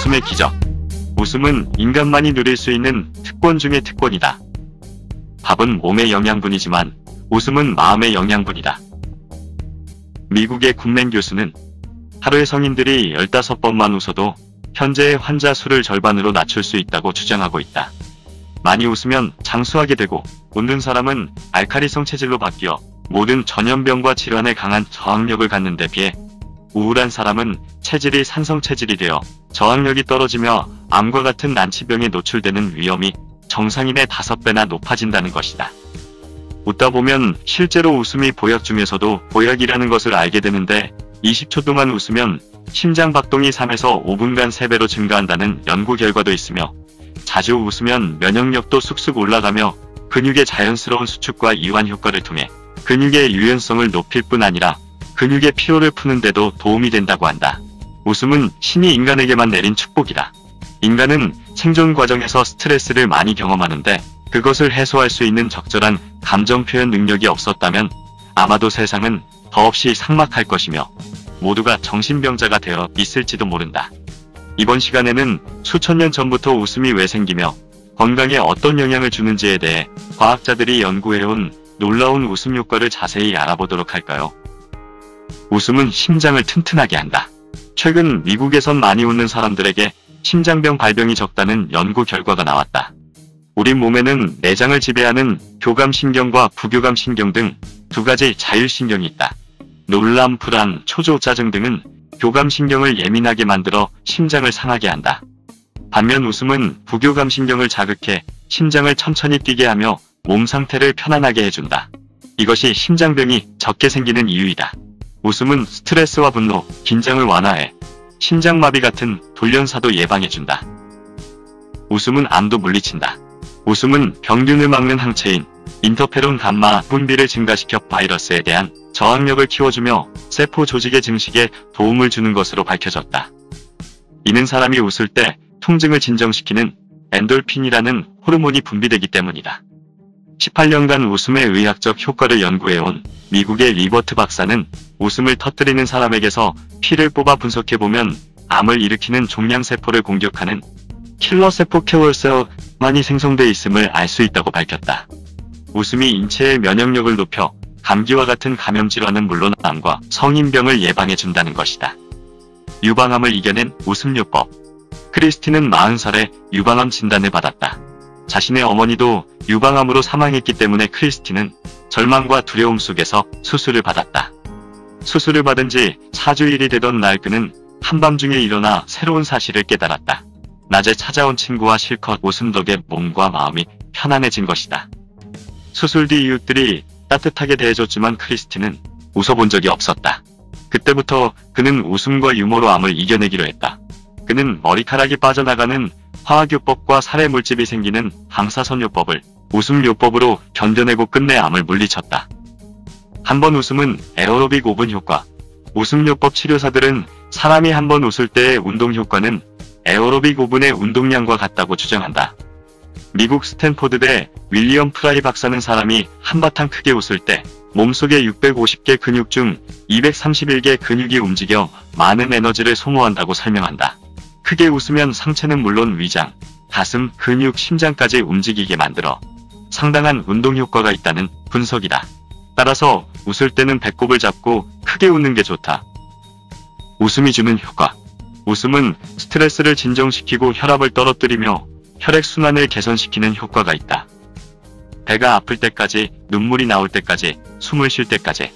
웃음의 기적. 웃음은 인간만이 누릴 수 있는 특권 중의 특권이다. 밥은 몸의 영양분이지만 웃음은 마음의 영양분이다. 미국의 굿맨 교수는 하루에 성인들이 15번만 웃어도 현재의 환자 수를 절반으로 낮출 수 있다고 주장하고 있다. 많이 웃으면 장수하게 되고, 웃는 사람은 알칼리성 체질로 바뀌어 모든 전염병과 질환에 강한 저항력을 갖는 데 비해 우울한 사람은 체질이 산성 체질이 되어 저항력이 떨어지며 암과 같은 난치병에 노출되는 위험이 정상인의 5배나 높아진다는 것이다. 웃다 보면 실제로 웃음이 보약 중에서도 보약이라는 것을 알게 되는데, 20초 동안 웃으면 심장 박동이 3에서 5분간 3배로 증가한다는 연구 결과도 있으며, 자주 웃으면 면역력도 쑥쑥 올라가며 근육의 자연스러운 수축과 이완 효과를 통해 근육의 유연성을 높일 뿐 아니라 근육의 피로를 푸는 데도 도움이 된다고 한다. 웃음은 신이 인간에게만 내린 축복이다. 인간은 생존 과정에서 스트레스를 많이 경험하는데, 그것을 해소할 수 있는 적절한 감정 표현 능력이 없었다면 아마도 세상은 더없이 삭막할 것이며 모두가 정신병자가 되어 있을지도 모른다. 이번 시간에는 수천 년 전부터 웃음이 왜 생기며 건강에 어떤 영향을 주는지에 대해 과학자들이 연구해온 놀라운 웃음 효과를 자세히 알아보도록 할까요? 웃음은 심장을 튼튼하게 한다. 최근 미국에선 많이 웃는 사람들에게 심장병 발병이 적다는 연구 결과가 나왔다. 우리 몸에는 내장을 지배하는 교감신경과 부교감신경 등 두 가지 자율신경이 있다. 놀람, 불안, 초조, 짜증 등은 교감신경을 예민하게 만들어 심장을 상하게 한다. 반면 웃음은 부교감신경을 자극해 심장을 천천히 뛰게 하며 몸 상태를 편안하게 해준다. 이것이 심장병이 적게 생기는 이유이다. 웃음은 스트레스와 분노, 긴장을 완화해 심장마비 같은 돌연사도 예방해준다. 웃음은 암도 물리친다. 웃음은 병균을 막는 항체인 인터페론 감마 분비를 증가시켜 바이러스에 대한 저항력을 키워주며 세포 조직의 증식에 도움을 주는 것으로 밝혀졌다. 이는 사람이 웃을 때 통증을 진정시키는 엔돌핀이라는 호르몬이 분비되기 때문이다. 18년간 웃음의 의학적 효과를 연구해온 미국의 리버트 박사는 웃음을 터뜨리는 사람에게서 피를 뽑아 분석해보면 암을 일으키는 종양세포를 공격하는 킬러세포 케월셀만이 생성돼 있음을 알 수 있다고 밝혔다. 웃음이 인체의 면역력을 높여 감기와 같은 감염질환은 물론 암과 성인병을 예방해준다는 것이다. 유방암을 이겨낸 웃음요법. 크리스티는 40살에 유방암 진단을 받았다. 자신의 어머니도 유방암으로 사망했기 때문에 크리스티는 절망과 두려움 속에서 수술을 받았다. 수술을 받은 지 4주일이 되던 날 그는 한밤중에 일어나 새로운 사실을 깨달았다. 낮에 찾아온 친구와 실컷 웃음 덕에 몸과 마음이 편안해진 것이다. 수술 뒤 이웃들이 따뜻하게 대해줬지만 크리스티는 웃어본 적이 없었다. 그때부터 그는 웃음과 유머로 암을 이겨내기로 했다. 그는 머리카락이 빠져나가는 화학요법과 살해물집이 생기는 방사선요법을 웃음요법으로 견뎌내고 끝내 암을 물리쳤다. 한 번 웃음은 에어로빅 5분 효과. 웃음요법 치료사들은 사람이 한 번 웃을 때의 운동 효과는 에어로빅 5분의 운동량과 같다고 주장한다. 미국 스탠포드대 윌리엄 프라이 박사는 사람이 한바탕 크게 웃을 때 몸속의 650개 근육 중 231개 근육이 움직여 많은 에너지를 소모한다고 설명한다. 크게 웃으면 상체는 물론 위장, 가슴, 근육, 심장까지 움직이게 만들어 상당한 운동 효과가 있다는 분석이다. 따라서 웃을 때는 배꼽을 잡고 크게 웃는 게 좋다. 웃음이 주는 효과. 웃음은 스트레스를 진정시키고 혈압을 떨어뜨리며 혈액순환을 개선시키는 효과가 있다. 배가 아플 때까지, 눈물이 나올 때까지, 숨을 쉴 때까지.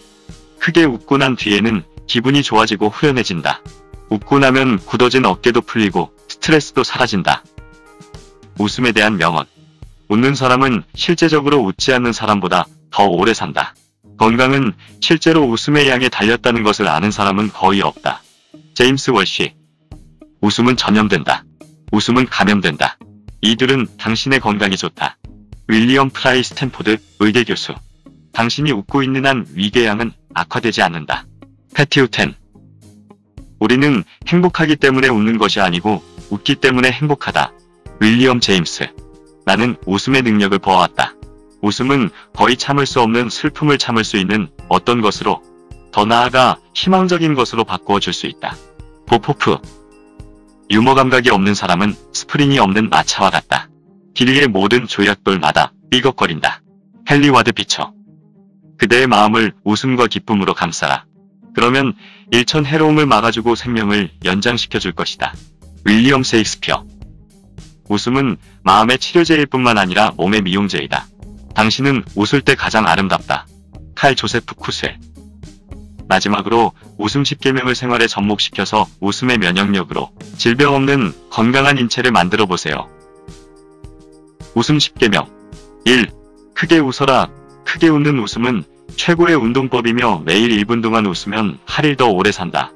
크게 웃고 난 뒤에는 기분이 좋아지고 후련해진다. 웃고 나면 굳어진 어깨도 풀리고 스트레스도 사라진다. 웃음에 대한 명언. 웃는 사람은 실제적으로 웃지 않는 사람보다 더 오래 산다. 건강은 실제로 웃음의 양에 달렸다는 것을 아는 사람은 거의 없다. 제임스 월시. 웃음은 전염된다. 웃음은 감염된다. 이들은 당신의 건강에 좋다. 윌리엄 프라이 스탠포드 의대 교수. 당신이 웃고 있는 한 위궤양은 악화되지 않는다. 패티 우텐. 우리는 행복하기 때문에 웃는 것이 아니고 웃기 때문에 행복하다. 윌리엄 제임스. 나는 웃음의 능력을 보아왔다. 웃음은 거의 참을 수 없는 슬픔을 참을 수 있는 어떤 것으로, 더 나아가 희망적인 것으로 바꾸어 줄 수 있다. 보포프. 유머 감각이 없는 사람은 스프링이 없는 마차와 같다. 길이의 모든 조약돌마다 삐걱거린다. 헨리 와드 비처. 그대의 마음을 웃음과 기쁨으로 감싸라. 그러면 일천 해로움을 막아주고 생명을 연장시켜줄 것이다. 윌리엄 셰익스피어. 웃음은 마음의 치료제일 뿐만 아니라 몸의 미용제이다. 당신은 웃을 때 가장 아름답다. 칼 조세프 쿠셀. 마지막으로 웃음 10계명을 생활에 접목시켜서 웃음의 면역력으로 질병 없는 건강한 인체를 만들어 보세요. 웃음 10계명. 1. 크게 웃어라. 크게 웃는 웃음은 최고의 운동법이며 매일 1분 동안 웃으면 하루 더 오래 산다.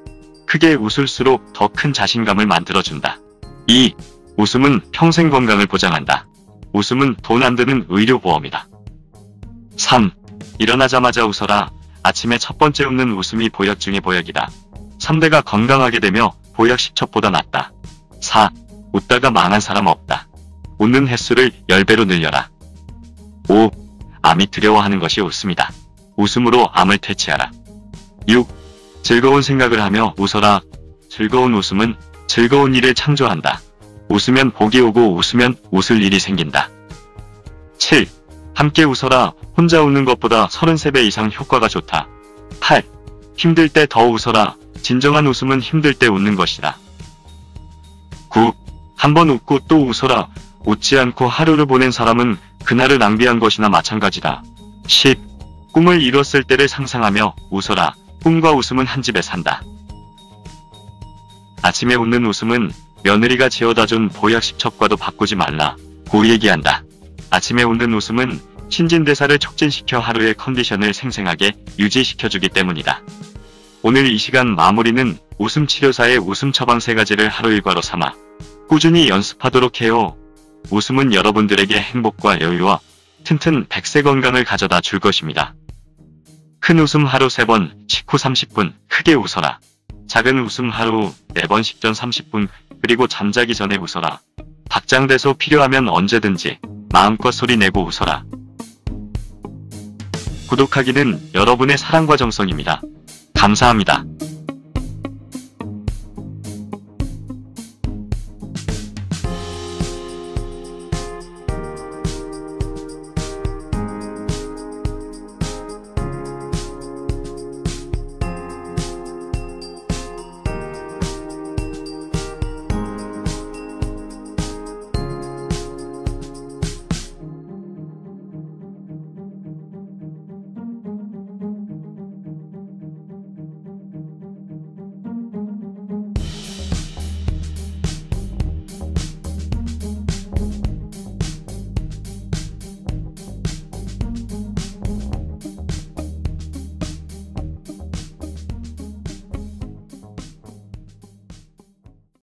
크게 웃을수록 더 큰 자신감을 만들어준다. 2. 웃음은 평생 건강을 보장한다. 웃음은 돈 안 드는 의료보험이다. 3. 일어나자마자 웃어라. 아침에 첫 번째 웃는 웃음이 보약 중의 보약이다. 3대가 건강하게 되며 보약 10첩보다 낫다. 4. 웃다가 망한 사람 없다. 웃는 횟수를 10배로 늘려라. 5. 암이 두려워하는 것이 웃음이다. 웃음으로 암을 퇴치하라. 6. 즐거운 생각을 하며 웃어라. 즐거운 웃음은 즐거운 일을 창조한다. 웃으면 복이 오고 웃으면 웃을 일이 생긴다. 7. 함께 웃어라. 혼자 웃는 것보다 33배 이상 효과가 좋다. 8. 힘들 때 더 웃어라. 진정한 웃음은 힘들 때 웃는 것이다. 9. 한번 웃고 또 웃어라. 웃지 않고 하루를 보낸 사람은 그날을 낭비한 것이나 마찬가지다. 10. 꿈을 이뤘을 때를 상상하며 웃어라. 꿈과 웃음은 한 집에 산다. 아침에 웃는 웃음은 며느리가 지어다준 보약 10첩과도 바꾸지 말라. 고 얘기한다. 아침에 웃는 웃음은 신진대사를 촉진시켜 하루의 컨디션을 생생하게 유지시켜주기 때문이다. 오늘 이 시간 마무리는 웃음 치료사의 웃음 처방 3가지를 하루 일과로 삼아 꾸준히 연습하도록 해요. 웃음은 여러분들에게 행복과 여유와 튼튼 100세 건강을 가져다 줄 것입니다. 큰 웃음 하루 3번, 식후 30분, 크게 웃어라. 작은 웃음 하루 4번, 식전 30분, 그리고 잠자기 전에 웃어라. 박장대소 필요하면 언제든지 마음껏 소리 내고 웃어라. 구독하기는 여러분의 사랑과 정성입니다. 감사합니다.